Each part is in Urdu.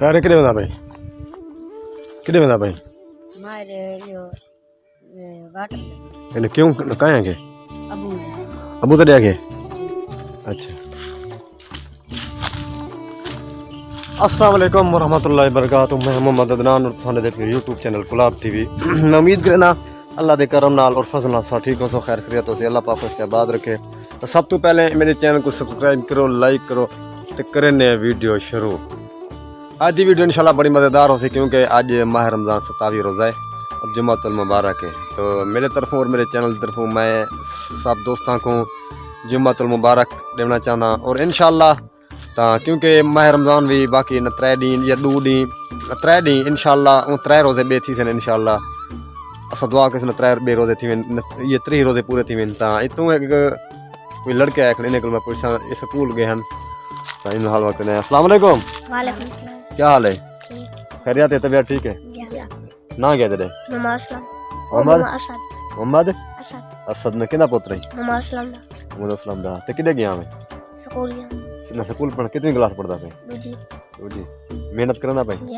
خیر کدے ویندا بھائی کدے ویندا بھائی ہمارے جو واٹر یعنی کیوں کہاں ہیں کہ ابو ابو تو دے گئے اچھا السلام علیکم ورحمۃ اللہ وبرکاتہ میں محمد عدنان اور تساں دے یوٹیوب چینل کلاب ٹی وی میں امید کرنا اللہ دے کرم نال اور فضل نال ٹھیک ہو سو خیر خیریت ہو سی اللہ پاک اس آباد رکھے تو سب تو پہلے میرے چینل کو سبسکرائب کرو لائک کرو تے کرنے ویڈیو شروع آج دی ویڈیو انشاءاللہ بڑی مزیدار ہو سی کیونکہ آج ماہ رمضان 27 روزہ ہے اور جمعۃ المبارک ہے تو میرے طرفوں اور میرے چینل کی طرفوں میں سب دوستاں کو جمعۃ المبارک دینا چاہنا اور انشاءاللہ تا کیونکہ ماہ رمضان بھی باقی نہ 3 دن یا 2 دن 3 دن انشاءاللہ ان 3 روزے بے تھی سن انشاءاللہ اسا دعا کس نے 3 بے روزے تھی یہ 3 روزے پورے تھی تا اتوں ایک کوئی لڑکے آئے کھڑے نکل میں پوچھا یہ سکول گئے ہیں تا ان حال وقت نے السلام علیکم وعلیکم السلام کیا حال ہے ٹھیک خیریت ہے طبیعت ٹھیک ہے جی نا کیا تیرے محمد اسلام محمد اسد محمد اسد اسد نے کنا پوتر ہے محمد اسلام دا محمد اسلام دا تے کدے گیا میں سکولیا نہ سکول پڑھ کتنی کلاس پڑھدا پے جی جی محنت کرنا پے جی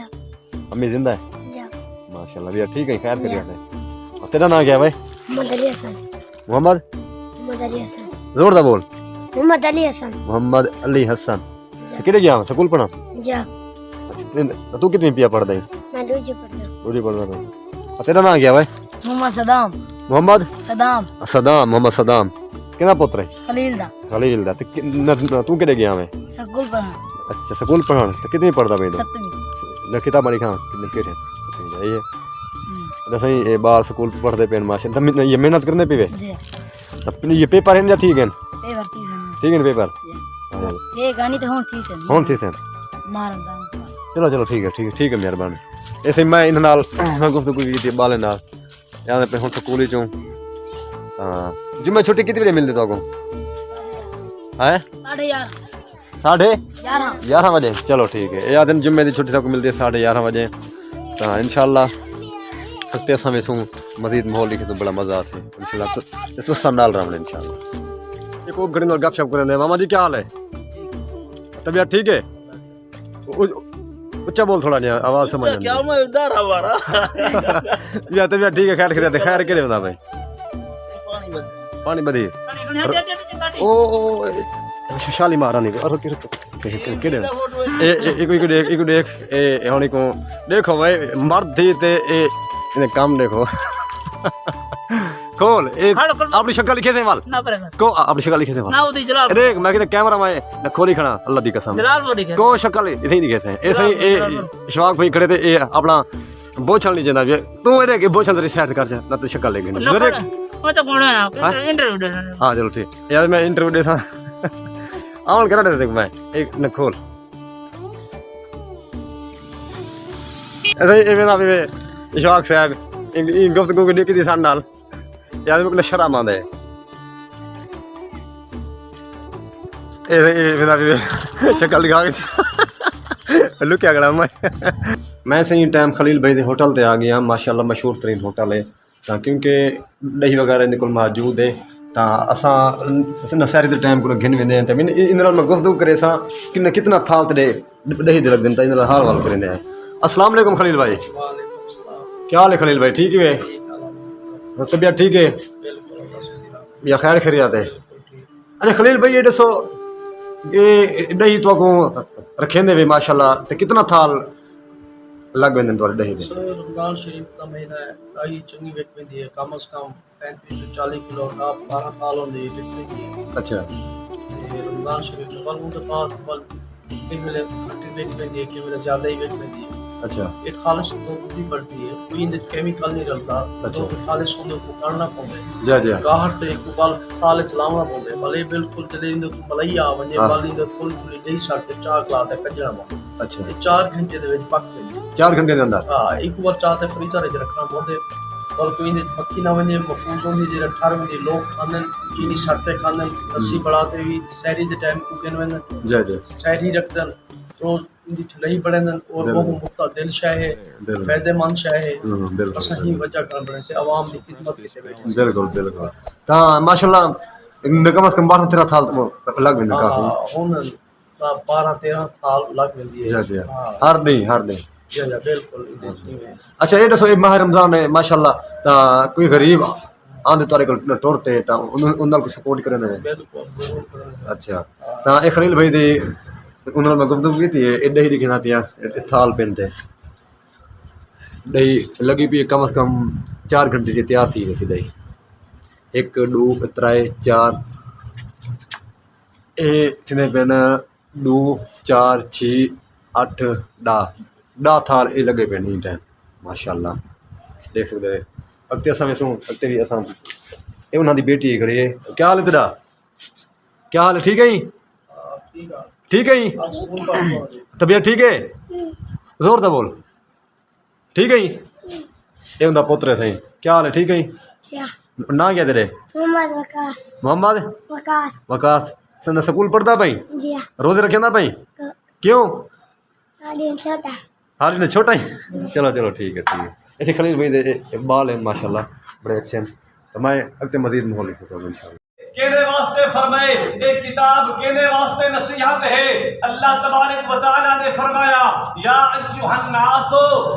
امی زندہ ہے جی ماشاءاللہ بھی ٹھیک ہے خیر کریے اور تیرا نام کیا ہے بھائی محمد علی حسن محمد محمد علی حسن زور دا بول محمد علی حسن محمد علی حسن کدے گیا سکول پڑھا جی تو کتنی پیا پڑھدا ہے میں دوجی پڑھنا روزی پڑھدا پے اور تیرا نام کیا ہے بھائی محمد صدام محمد صدام محمد صدام کنا پتر ہے خلیل دا خلیل دا تو کدے گیا میں سکول پڑھنا اچھا سکول پڑھا تو کتنی پڑھدا پے ستویں نہ کتاب پڑھی کھاں کتنی کہتے ہیں یہ دسیں یہ بال سکول پڑھتے پے ماشاءاللہ یہ محنت کرنے پے جی یہ پیپر ہیں یا ٹھیک ہیں پیپر تھی ٹھیک ہے پیپر یہ گانی تو ہون تھی تھے مارن چلو چلو ٹھیک ہے مہربانی ایسے میں ان نال گفتگو کی تھی بالے نال یاد پہ ہوں سکول ہی چوں ہاں جمعہ چھٹی کتنی بجے ملتی تو کو ہے 11:30 بجے چلو ٹھیک ہے یہ دن جمعے کی چھٹی سب کو ملتی ہے 11:30 بجے تو انشاءاللہ سکتے سمے سوں مزید ماحول لکھے تو بڑا مزہ آتے انشاءاللہ تو سن ڈال رہا ہوں انشاءاللہ ایک گھڑی نال گپ شپ کریں ماما جی کیا حال ہے طبیعت ٹھیک ہے اچھا بول تھوڑا جہا آواز سمجھ کیا میں ڈر ہمارا یا طبیعت ٹھیک ہے خیر خیریت خیر کہڑے ہوندا بھائی پانی بدی او شالی مارا نہیں اور کہڑے ایک دیکھ اے ہونی کو دیکھو بھائی مرد تھی تے اے کام دیکھو کھول اپنی شکل لکھے تھے مال کو اپنی شکل لکھے تھے مال دیکھ میں کہتے کیمرہ میں کھولی کھڑا اللہ دی قسم کو شکل اتنے ہی لکھے تھے ایسے ہی اشفاق بھائی کھڑے تھے اے اپنا بوچھل نہیں جانا بھی تو اے دیکھ بوچھل تیری سیٹ کر جا نہ تو شکل لے گئی ہاں چلو ٹھیک یار میں انٹرویو دے تھا عمل کرا دیتے میں ایک نہ کھول ایسے ہی میں اشفاق صاحب ان گفتگو کی تھی سان نال یاد میں شرم آدھا ہے شکل دکھا کے لکیا کڑا میں صحیح ٹائم خلیل بھائی دے ہوٹل تے آ گیا ماشاءاللہ مشہور ترین ہوٹل ہے تا کیونکہ دہی وغیرہ ان کو موجود ہے تا اساں نساری دے ٹائم کو گھن ویندے ہیں تے ان نال میں گفتگو کرے سا کتنا تھال تے دہی دے رکھ دین تا ان حال وال کریندے ہیں السلام علیکم خلیل بھائی کیا حال ہے خلیل بھائی ٹھیک ہے طبیعت ٹھیک ہے یا خیر خیریت ہے اچھا خلیل بھائی یہ دسو یہ دہی تو کو رکھیں دے بھی ماشاءاللہ تے کتنا تھال لگ ویندے تواڈے دہی دے رمضان شریف دا مہینہ ہے دہی چنگی وک ویندی ہے کم از کم 35 سے 40 کلو کا 12 سال ہوندے وک ویندی ہے اچھا رمضان شریف دے بعد اون بعد کہ ملے کھٹی وک ویندی ہے کہ ملے زیادہ ہی وک ویندی ہے اچھا ایک خالص دودھ دی پڑتی ہے کوئی اندر کیمیکل نہیں رلتا تو خالص ہوندے کو کرنا پوندے جی جی گاہر تے کو بال تھالے چلاونا پوندے بھلے بالکل جلے اندر ملائی آ ونجے بال اندر فل فل نہیں سڑتے چا کلا تے کجڑا پوندا اچھا 4 گھنٹے دے وچ پک ویندی 4 گھنٹے دے اندر ہاں ایک بار چاہتے فریزر وچ رکھنا پوندے اور کوئی اندر مکھی نہ ونجے مفروض ہوندی جڑا ٹھر وندی لوگ کھاندن چینی سڑتے کھاندن لسی بڑاتے وی سحری دے ٹائم کو گن وندن جی جی سحری رکھدن روز ان کی ٹھلئی بڑھندن اور وہ مقتا دل شاہ ہے فائدہ مند شاہ ہے صحیح وجہ کرن بڑے سے عوام دی خدمت کیتے بیٹھے بالکل بالکل تا ماشاءاللہ کم از کم 12 13 سال لگ ویندے کافی ہن 12-13 سال لگ ویندی ہے جی ہر دن جی بالکل اچھا یہ دسو یہ ماہ رمضان ہے ماشاءاللہ تا کوئی غریب آندے تارے کول ٹرتے تا انہاں نال سپورٹ کرنے بالکل ضرور کریں اچھا تا اے خلیل بھائی دی انہاں میں گفتگو کی تھی ایڈے ہی لکھنا پیا تھال پینتے دہی لگی پی کم از کم 4 گھنٹے جی تیار تھی ویسی دہی 1 2 3 4 اے تھنے پین 2 4 6 8 10 تھال اے لگے پے نہیں ٹائم ماشاءاللہ دیکھ سکتے ہیں اگتے اساں ویسوں اگتے بھی اساں اے انہاں دی بیٹی کھڑی ہے کیا حال ہے تیرا کیا حال ہے ٹھیک ہے ٹھیک ہے طبیعت ٹھیک ہے زور دا بول ٹھیک ہے یہ ہوں پوتر ہے سائیں کیا حال ہے ٹھیک ہے نا کیا تیرے محمد وقاص سن سکول پڑھتا بھائی روزے رکھنا بھائی کیوں حال نے چھوٹا ہی چلو چلو ٹھیک ہے ایسے خلیل بھائی دے بال ہیں ماشاءاللہ بڑے اچھے ہیں تو میں اگتے مزید ماحول لکھتا ہوں انشاءاللہ کہنے واسطے فرمائے ایک کتاب کہنے واسطے نصیحت ہے اللہ تبارک و تعالیٰ نے فرمایا یا ایھا الناس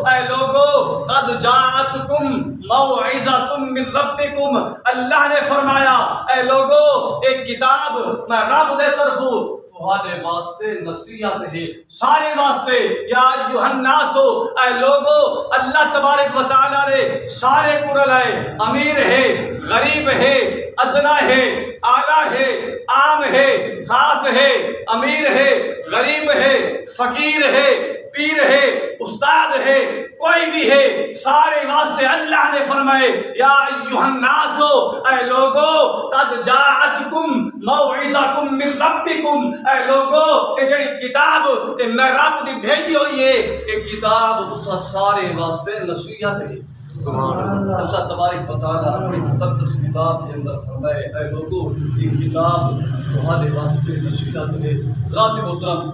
اے لوگو قد جاءتکم موعظۃ من ربکم اللہ نے فرمایا اے لوگو ایک کتاب میں رب دے طرفوں تہاڈے واسطے نصیحت ہے سارے واسطے یا ایھا الناس اے لوگو اللہ تبارک و تعالیٰ نے سارے کو لائے امیر ہے غریب ہے ادنا ہے اعلیٰ ہے عام ہے خاص ہے امیر ہے غریب ہے فقیر ہے پیر ہے استاد ہے کوئی بھی ہے سارے واسطے اللہ نے فرمائے یا ایھا الناس اے لوگو قد جاءتکم موعظۃ من ربکم اے لوگو یہ جڑی کتاب میں رب دی بھیجی ہوئی ہے یہ کتاب تساں سارے واسطے نصیحت ہے سبحان اللہ اللہ تبارک و تعالیٰ اپنی مقدس کتاب کے اندر فرمائے اے لوگو یہ کتاب تمہارے واسطے نصیحت ہے ذات محترم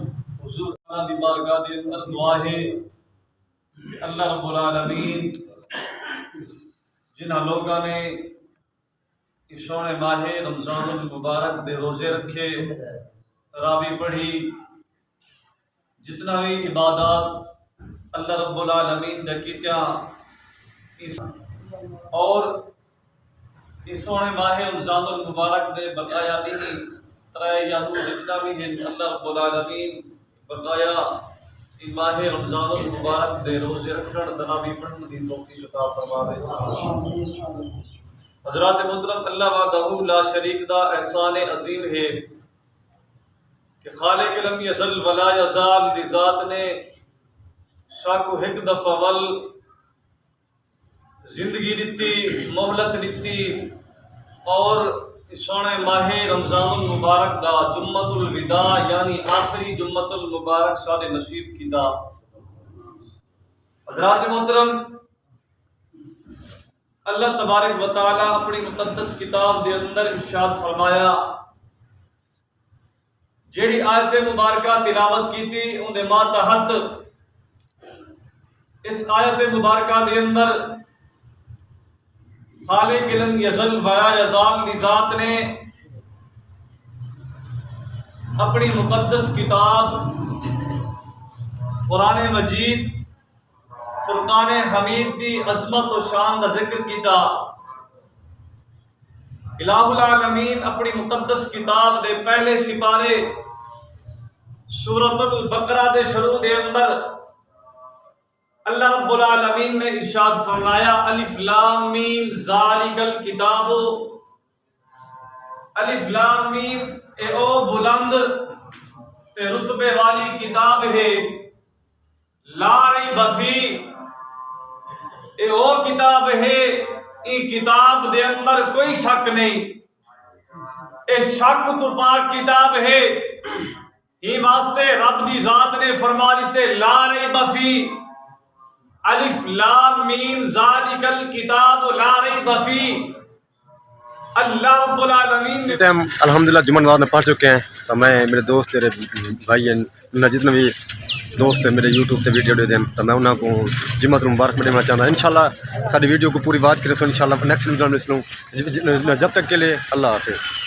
حضور تعالیٰ دی بارگاہ کے اندر دعا ہے کہ اللہ رب العالمین جنہاں لوگوں نے شون ماہ رمضان المبارک دے روزے رکھے تراویح پڑھی جتنا بھی عبادات اللہ رب العالمین نے کیتیا اور اس سونے ماہ رمضان المبارک دے بقایا نہیں ترائے یا نور جتنا بھی ہے اللہ رب العالمین بقایا ماہ رمضان المبارک دے روزے رکھن تراویح پڑھن دی توفیق عطا فرماوے حضرات محترم اللہ وحدہ لا شریک دا احسان عظیم ہے کہ خالق لم یزل ولا یزال دی ذات نے شاہ کو ایک دفعہ ول زندگی دیتی مہلت دیتی اور سونے ماہ رمضان المبارک دا جمعۃ الوداع یعنی آخری جمعۃ المبارک سارے نصیب کیتا حضرات محترم اللہ تبارک و تعالیٰ اپنی مقدس کتاب دے اندر ارشاد فرمایا جیڑی آیت مبارکہ تلاوت کی تھی ان دے ماتحت اس آیت مبارکہ دے اندر خالق لم یزل ولا یزال دی ذات نے اپنی مقدس کتاب قرآن مجید فرقان حمید دی عظمت و شان دا ذکر کیتا الہ العالمین اپنی مقدس کتاب دے پہلے سپارے سورۃ البقرہ دے شروع دے اندر اللہ رب العالمین نے ارشاد فرمایا الف لام میم ذالک الکتاب الف لام میم اے او بلند تے رتبے والی کتاب ہے لا ریب فی اے او کتاب ہے ای کتاب دے اندر کوئی شک نہیں اے شک تو پاک کتاب ہے ہی واسطے رب دی ذات نے فرما دیتے لا ریب فی الف لام میم ذالک الکتاب لا ریب فی اللہ رب العالمین نے الحمدللہ جمعہ نماز میں پڑھ چکے ہیں تو میں میرے دوست میرے بھائی ہیں جتنے بھی دوست ہیں میرے یوٹیوب تے ویڈیو دے دیں تو میں انہوں کو جمعہ مبارک دینا چاہتا ہوں انشاءاللہ ساری ویڈیو کو پوری واچ کرے سو انشاءاللہ نیکسٹ ویڈیو میں ملوں جب تک کے لیے اللہ حافظ